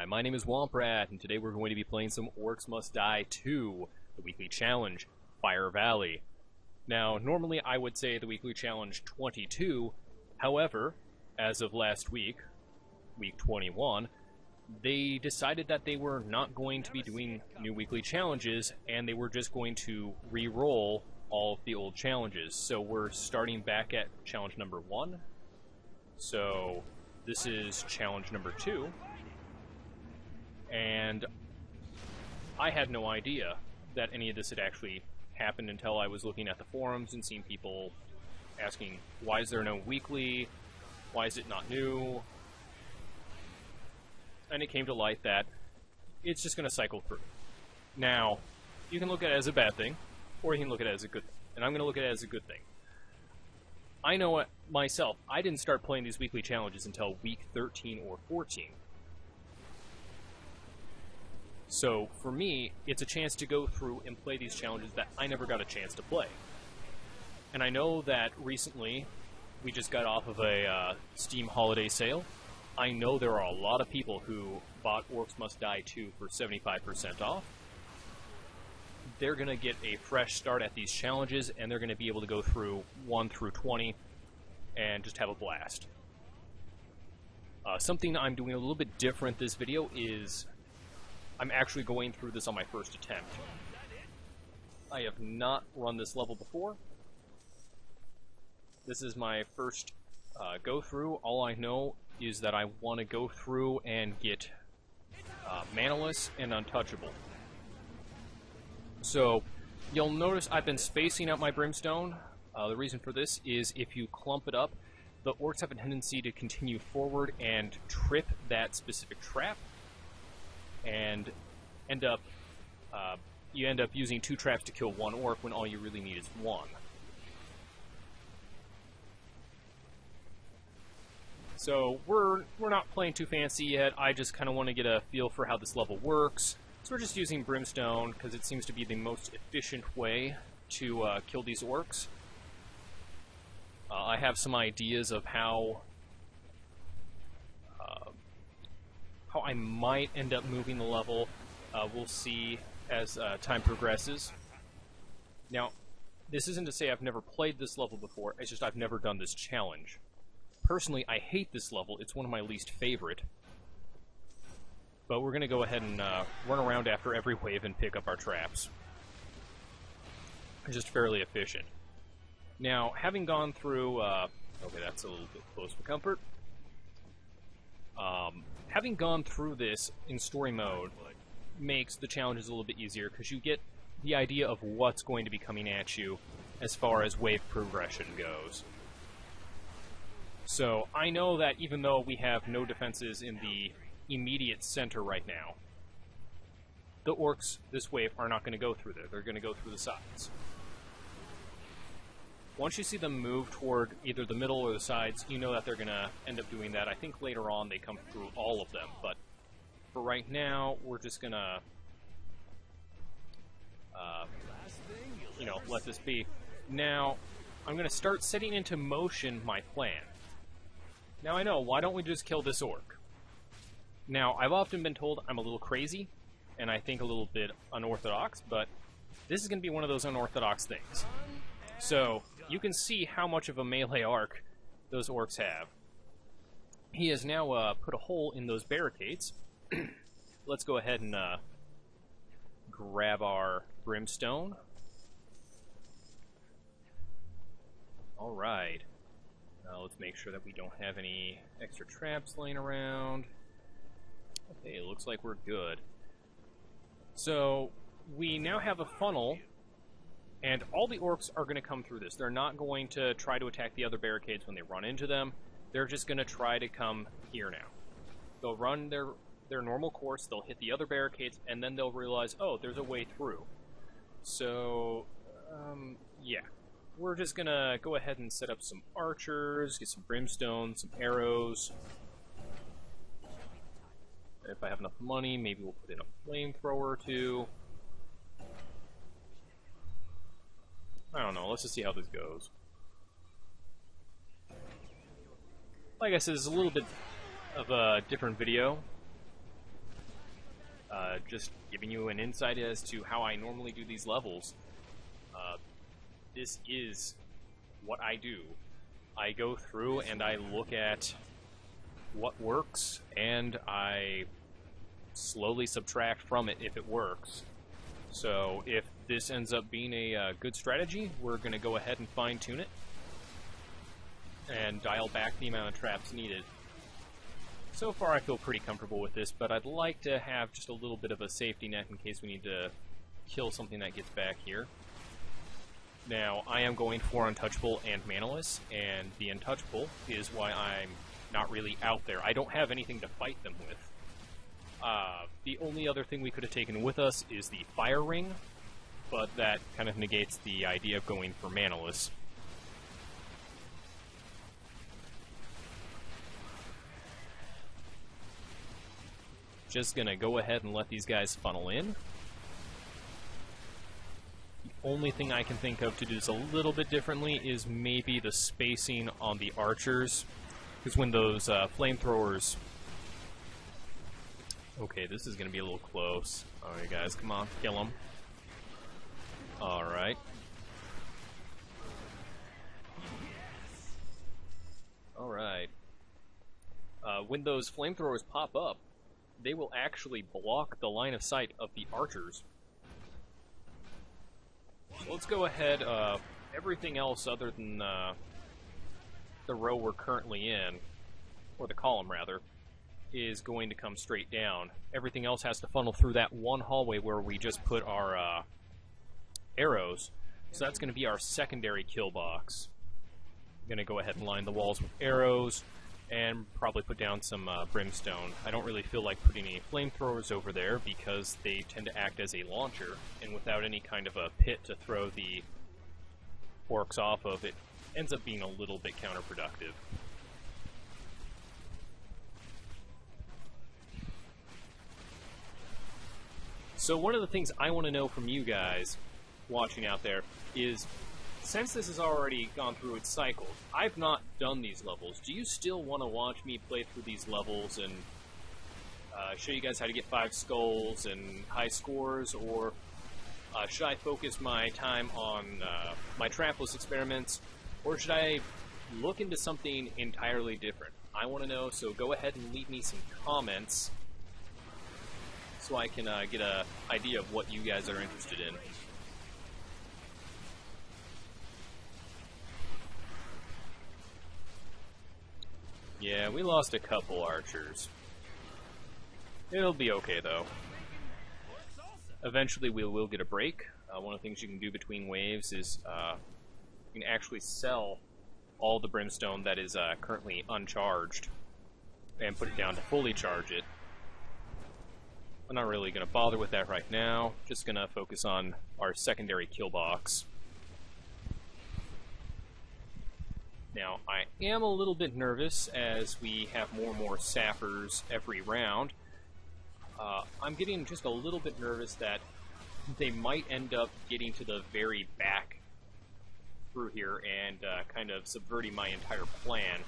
Hi, my name is Womp Rat, and today we're going to be playing some Orcs Must Die 2, the weekly challenge, Fire Valley. Now, normally I would say the weekly challenge 22, however, as of last week, week 21, they decided that they were not going to be doing new weekly challenges, and they were just going to re-roll all of the old challenges. So we're starting back at challenge number 1. So this is challenge number 2. And I had no idea that any of this had actually happened until I was looking at the forums and seeing people asking, why is there no weekly? Why is it not new? And it came to light that it's just going to cycle through. Now, you can look at it as a bad thing, or you can look at it as a good thing. And I'm going to look at it as a good thing. I know it myself, I didn't start playing these weekly challenges until week 13 or 14. So, for me, it's a chance to go through and play these challenges that I never got a chance to play. And I know that recently, we just got off of a Steam holiday sale. I know there are a lot of people who bought Orcs Must Die 2 for 75% off. They're going to get a fresh start at these challenges, and they're going to be able to go through 1 through 20 and just have a blast. Something I'm doing a little bit different this video is I'm actually going through this on my first attempt. I have not run this level before. This is my first go-through. All I know is that I want to go through and get Manaless and Untouchable. So, you'll notice I've been spacing out my Brimstone. The reason for this is if you clump it up, the Orcs have a tendency to continue forward and trip that specific trap, and you end up using 2 traps to kill 1 Orc when all you really need is 1. So we're not playing too fancy yet. I just kind of want to get a feel for how this level works. So we're just using Brimstone because it seems to be the most efficient way to kill these Orcs. I have some ideas of how I might end up moving the level. We'll see as time progresses. Now, this isn't to say I've never played this level before, it's just I've never done this challenge. Personally, I hate this level. It's one of my least favorite. But we're going to go ahead and run around after every wave and pick up our traps. It's just fairly efficient. Now, having gone through... okay, that's a little bit close for comfort. Having gone through this in story mode makes the challenges a little bit easier because you get the idea of what's going to be coming at you as far as wave progression goes. So I know that even though we have no defenses in the immediate center right now, the Orcs this wave are not going to go through there. They're going to go through the sides. Once you see them move toward either the middle or the sides, you know that they're going to end up doing that. I think later on they come through all of them, but for right now, we're just going to, let this be. Now, I'm going to start setting into motion my plan. Now I know, why don't we just kill this Orc? Now, I've often been told I'm a little crazy, and I think a little bit unorthodox, but this is going to be one of those unorthodox things. So, you can see how much of a melee arc those Orcs have. He has now put a hole in those barricades. Let's go ahead and grab our Brimstone. Alright. Now let's make sure that we don't have any extra traps laying around. Okay, it looks like we're good. So, we now have a funnel, and all the Orcs are going to come through this. They're not going to try to attack the other barricades when they run into them. They're just going to try to come here now. They'll run their normal course, they'll hit the other barricades, and then they'll realize, oh, there's a way through. So, yeah. We're just going to go ahead and set up some archers, get some brimstone, some arrows. If I have enough money, maybe we'll put in a flamethrower or 2. I don't know, let's just see how this goes. Like I said, it's a little bit of a different video. just giving you an insight as to how I normally do these levels. This is what I do. I go through and I look at what works, and I slowly subtract from it if it works. So if this ends up being a good strategy, we're going to go ahead and fine-tune it and dial back the amount of traps needed. So far I feel pretty comfortable with this, but I'd like to have just a little bit of a safety net in case we need to kill something that gets back here. Now, I am going for Untouchable and Manaless, and the Untouchable is why I'm not really out there. I don't have anything to fight them with. The only other thing we could have taken with us is the Fire Ring, but that kind of negates the idea of going for Manaless. Just gonna go ahead and let these guys funnel in. The only thing I can think of to do this a little bit differently is maybe the spacing on the archers, because when those flamethrowers... Okay, this is gonna be a little close. Alright guys, come on, kill them. Alright. Alright. When those flamethrowers pop up, they will actually block the line of sight of the archers. So let's go ahead, everything else other than the row we're currently in, or the column rather, is going to come straight down. Everything else has to funnel through that one hallway where we just put our arrows. So that's going to be our secondary kill box. I'm going to go ahead and line the walls with arrows, and probably put down some brimstone. I don't really feel like putting any flamethrowers over there because they tend to act as a launcher, and without any kind of a pit to throw the orcs off of, it ends up being a little bit counterproductive. So one of the things I want to know from you guys watching out there is, since this has already gone through its cycles, I've not done these levels. Do you still want to watch me play through these levels and show you guys how to get 5 skulls and high scores, or should I focus my time on my trapless experiments, or should I look into something entirely different? I want to know, so go ahead and leave me some comments so I can get an idea of what you guys are interested in. Yeah, we lost a couple archers. It'll be okay, though. Eventually we will get a break. One of the things you can do between waves is you can actually sell all the brimstone that is currently uncharged and put it down to fully charge it. I'm not really going to bother with that right now. Just going to focus on our secondary kill box. Now, I am a little bit nervous as we have more and more sappers every round. I'm getting just a little bit nervous that they might end up getting to the very back through here and kind of subverting my entire plan.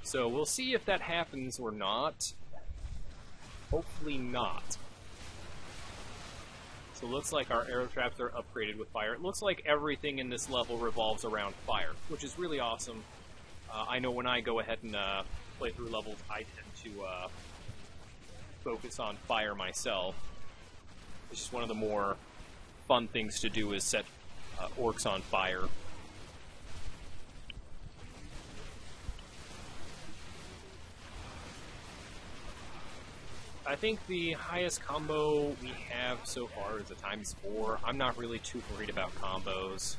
So we'll see if that happens or not. Hopefully not. So it looks like our arrow traps are upgraded with fire. It looks like everything in this level revolves around fire, which is really awesome. I know when I go ahead and play through levels, I tend to focus on fire myself. It's just one of the more fun things to do is set orcs on fire. I think the highest combo we have so far is a ×4. I'm not really too worried about combos.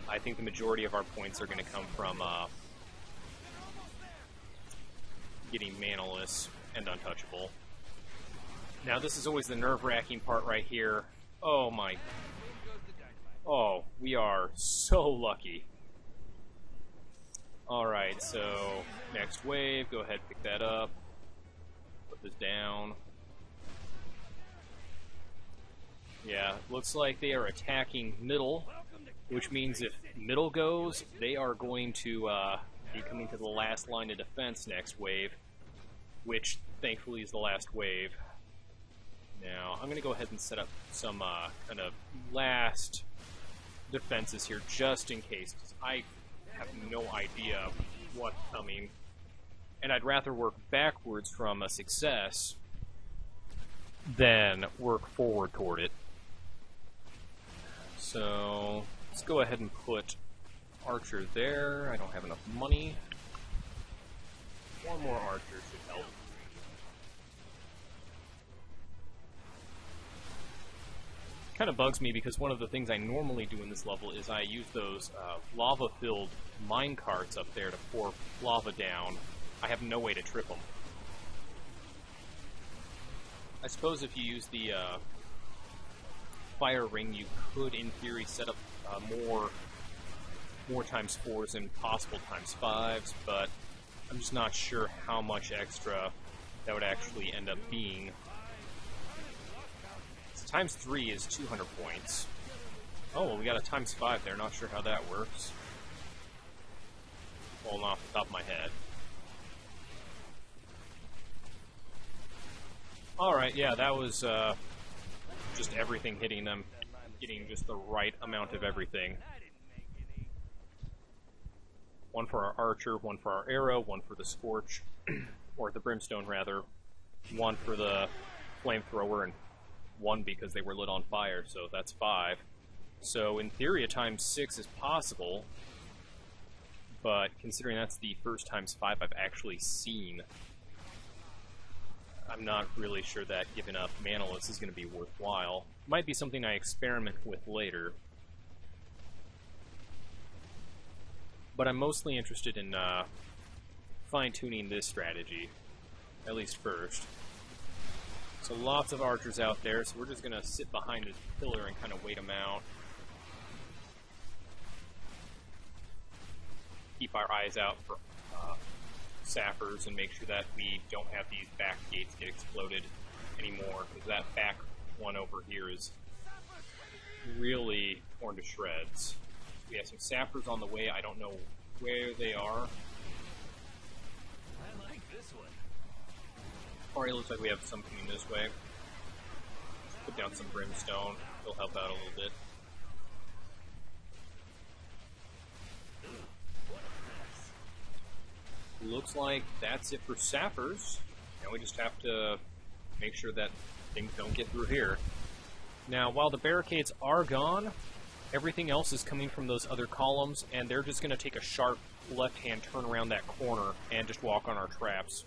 I think the majority of our points are going to come from getting Manaless and Untouchable. Now this is always the nerve-wracking part right here. Oh my... Oh, we are so lucky. Alright, so next wave, go ahead and pick that up. Put this down. Yeah, looks like they are attacking middle, which means if middle goes, they are going to be coming to the last line of defense next wave. which thankfully is the last wave. Now, I'm going to go ahead and set up some kind of last defenses here, just in case, because I have no idea what's coming, and I'd rather work backwards from a success than work forward toward it. So, let's go ahead and put Archer there. I don't have enough money. One more Archer should help. Kind of bugs me because one of the things I normally do in this level is I use those lava-filled mine carts up there to pour lava down. I have no way to trip them. I suppose if you use the fire ring, you could, in theory, set up more times 4s and possible times 5s, but I'm just not sure how much extra that would actually end up being. Times 3 is 200 points. Oh, well, we got a times 5 there. Not sure how that works. Falling off the top of my head. Alright, yeah, that was just everything hitting them. Getting just the right amount of everything. One for our archer, one for our arrow, one for the scorch, or the brimstone rather, one for the flamethrower, and one because they were lit on fire, so that's 5. So in theory a times 6 is possible, but considering that's the first times 5 I've actually seen, I'm not really sure that giving up Manaless is going to be worthwhile. Might be something I experiment with later. But I'm mostly interested in fine-tuning this strategy, at least first. So lots of archers out there, so we're just going to sit behind this pillar and kind of wait them out. Keep our eyes out for sappers and make sure that we don't have these back gates get exploded anymore, because that back one over here is really torn to shreds. We have some sappers on the way. I don't know where they are. I like this one. Alright, looks like we have some coming this way. Put down some brimstone. It'll help out a little bit. Looks like that's it for sappers. Now we just have to make sure that things don't get through here. Now, while the barricades are gone, everything else is coming from those other columns, and they're just going to take a sharp left-hand turn around that corner and just walk on our traps.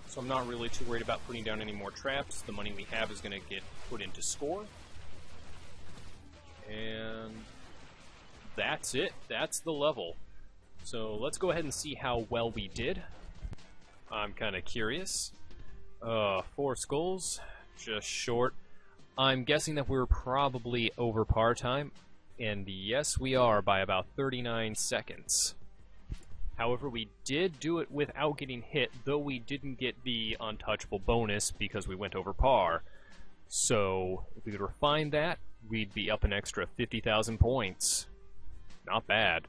So I'm not really too worried about putting down any more traps. The money we have is going to get put into score. And that's it. That's the level. So let's go ahead and see how well we did. I'm kind of curious. 4 skulls, just short. I'm guessing that we're probably over par time, and yes, we are by about 39 seconds. However, we did do it without getting hit, though we didn't get the untouchable bonus because we went over par. So if we could refine that, we'd be up an extra 50,000 points. Not bad.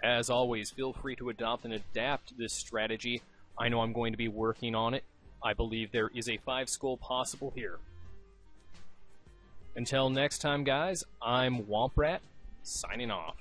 As always, feel free to adopt and adapt this strategy. I know I'm going to be working on it. I believe there is a 5 skull possible here. Until next time, guys, I'm Womp Rat, signing off.